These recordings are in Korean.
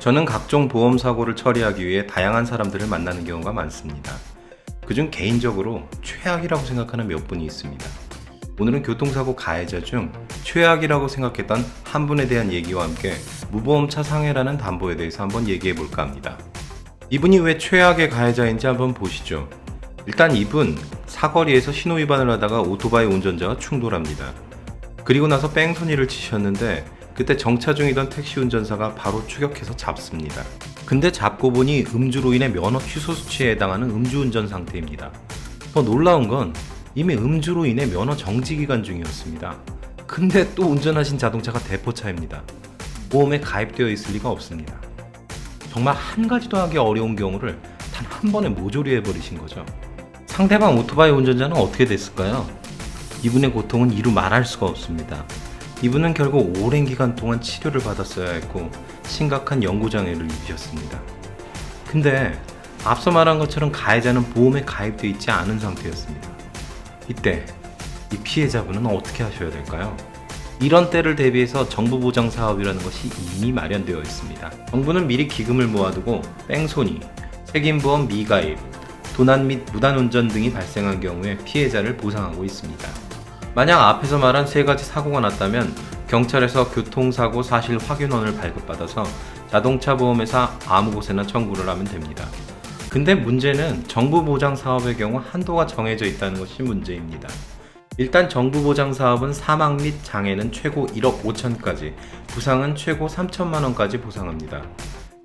저는 각종 보험 사고를 처리하기 위해 다양한 사람들을 만나는 경우가 많습니다. 그중 개인적으로 최악이라고 생각하는 몇 분이 있습니다. 오늘은 교통사고 가해자 중 최악이라고 생각했던 한 분에 대한 얘기와 함께 무보험차 상해라는 담보에 대해서 한번 얘기해 볼까 합니다. 이분이 왜 최악의 가해자인지 한번 보시죠. 일단 이분 사거리에서 신호위반을 하다가 오토바이 운전자와 충돌합니다. 그리고 나서 뺑소니를 치셨는데 그때 정차 중이던 택시 운전사가 바로 추격해서 잡습니다. 근데 잡고 보니 음주로 인해 면허 취소 수치에 해당하는 음주운전 상태입니다. 더 놀라운 건 이미 음주로 인해 면허 정지 기간 중이었습니다. 근데 또 운전하신 자동차가 대포차입니다. 보험에 가입되어 있을 리가 없습니다. 정말 한 가지도 하기 어려운 경우를 단 한 번에 모조리 해버리신 거죠. 상대방 오토바이 운전자는 어떻게 됐을까요? 이분의 고통은 이루 말할 수가 없습니다. 이분은 결국 오랜 기간 동안 치료를 받았어야 했고 심각한 연구장애를 입으셨습니다. 근데 앞서 말한 것처럼 가해자는 보험에 가입되어 있지 않은 상태였습니다. 이때 이 피해자분은 어떻게 하셔야 될까요? 이런 때를 대비해서 정부 보장 사업이라는 것이 이미 마련되어 있습니다. 정부는 미리 기금을 모아두고 뺑소니, 책임보험 미가입, 도난 및 무단운전 등이 발생한 경우에 피해자를 보상하고 있습니다. 만약 앞에서 말한 세 가지 사고가 났다면 경찰에서 교통사고 사실 확인원을 발급받아서 자동차 보험회사 아무 곳에나 청구를 하면 됩니다. 근데 문제는 정부 보장 사업의 경우 한도가 정해져 있다는 것이 문제입니다. 일단 정부 보장 사업은 사망 및 장애는 최고 1억 5천까지, 부상은 최고 3천만 원까지 보상합니다.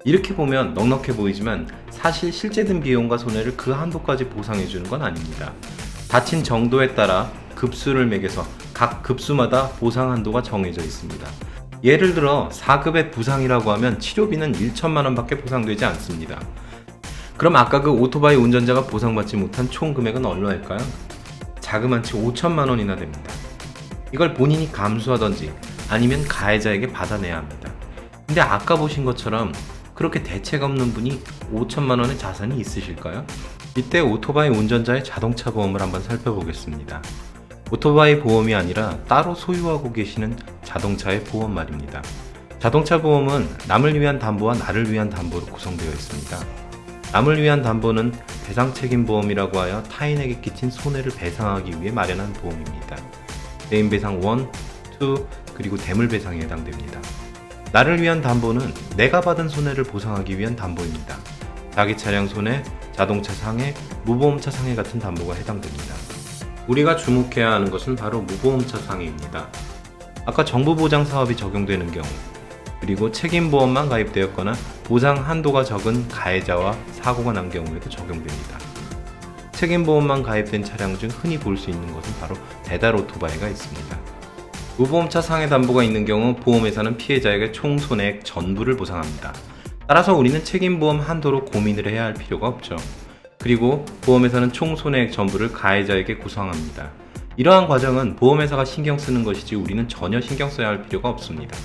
이렇게 보면 넉넉해 보이지만 사실 실제 든 비용과 손해를 그 한도까지 보상해 주는 건 아닙니다. 다친 정도에 따라 급수를 매겨서 각 급수마다 보상 한도가 정해져 있습니다. 예를 들어 4급의 부상이라고 하면 치료비는 1천만 원밖에 보상되지 않습니다. 그럼 아까 그 오토바이 운전자가 보상받지 못한 총 금액은 얼마일까요? 자그만치 5천만 원이나 됩니다. 이걸 본인이 감수하던지 아니면 가해자에게 받아내야 합니다. 근데 아까 보신 것처럼 그렇게 대책 없는 분이 5천만 원의 자산이 있으실까요? 이때 오토바이 운전자의 자동차 보험을 한번 살펴보겠습니다. 오토바이 보험이 아니라 따로 소유하고 계시는 자동차의 보험 말입니다. 자동차 보험은 남을 위한 담보와 나를 위한 담보로 구성되어 있습니다. 남을 위한 담보는 배상책임보험이라고 하여 타인에게 끼친 손해를 배상하기 위해 마련한 보험입니다. 대인배상 1, 2, 그리고 대물배상에 해당됩니다. 나를 위한 담보는 내가 받은 손해를 보상하기 위한 담보입니다. 자기 차량 손해, 자동차 상해, 무보험차 상해 같은 담보가 해당됩니다. 우리가 주목해야 하는 것은 바로 무보험차 상해입니다. 아까 정부 보장 사업이 적용되는 경우, 그리고 책임보험만 가입되었거나 보상 한도가 적은 가해자와 사고가 난 경우에도 적용됩니다. 책임보험만 가입된 차량 중 흔히 볼 수 있는 것은 바로 배달 오토바이가 있습니다. 무보험차 상해 담보가 있는 경우 보험회사는 피해자에게 총 손해액 전부를 보상합니다. 따라서 우리는 책임보험 한도로 고민을 해야 할 필요가 없죠. 그리고 보험회사는 총 손해액 전부를 가해자에게 구상합니다. 이러한 과정은 보험회사가 신경 쓰는 것이지 우리는 전혀 신경 써야 할 필요가 없습니다.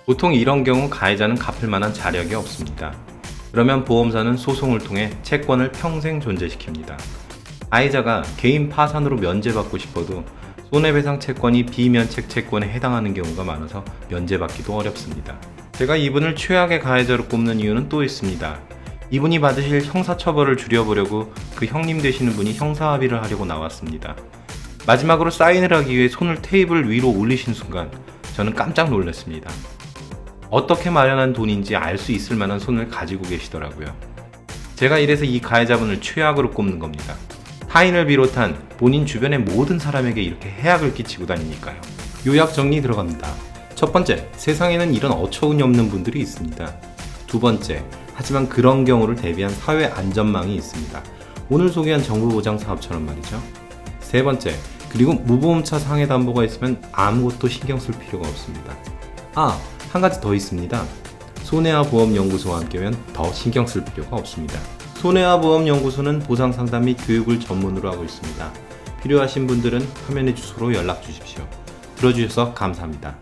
보통 이런 경우 가해자는 갚을 만한 자력이 없습니다. 그러면 보험사는 소송을 통해 채권을 평생 존재시킵니다. 가해자가 개인 파산으로 면제받고 싶어도 손해배상 채권이 비면책 채권에 해당하는 경우가 많아서 면제받기도 어렵습니다. 제가 이분을 최악의 가해자로 꼽는 이유는 또 있습니다. 이분이 받으실 형사처벌을 줄여보려고 그 형님 되시는 분이 형사합의를 하려고 나왔습니다. 마지막으로 사인을 하기 위해 손을 테이블 위로 올리신 순간 저는 깜짝 놀랐습니다. 어떻게 마련한 돈인지 알 수 있을 만한 손을 가지고 계시더라고요. 제가 이래서 이 가해자분을 최악으로 꼽는 겁니다. 타인을 비롯한 본인 주변의 모든 사람에게 이렇게 해악을 끼치고 다니니까요. 요약 정리 들어갑니다. 첫 번째, 세상에는 이런 어처구니 없는 분들이 있습니다. 두 번째, 하지만 그런 경우를 대비한 사회 안전망이 있습니다. 오늘 소개한 정부 보장 사업처럼 말이죠. 세 번째, 그리고 무보험차 상해 담보가 있으면 아무것도 신경 쓸 필요가 없습니다. 한 가지 더 있습니다. 손해와 보험 연구소와 함께면 더 신경 쓸 필요가 없습니다. 손해와 보험 연구소는 보상 상담 및 교육을 전문으로 하고 있습니다. 필요하신 분들은 화면의 주소로 연락 주십시오. 들어주셔서 감사합니다.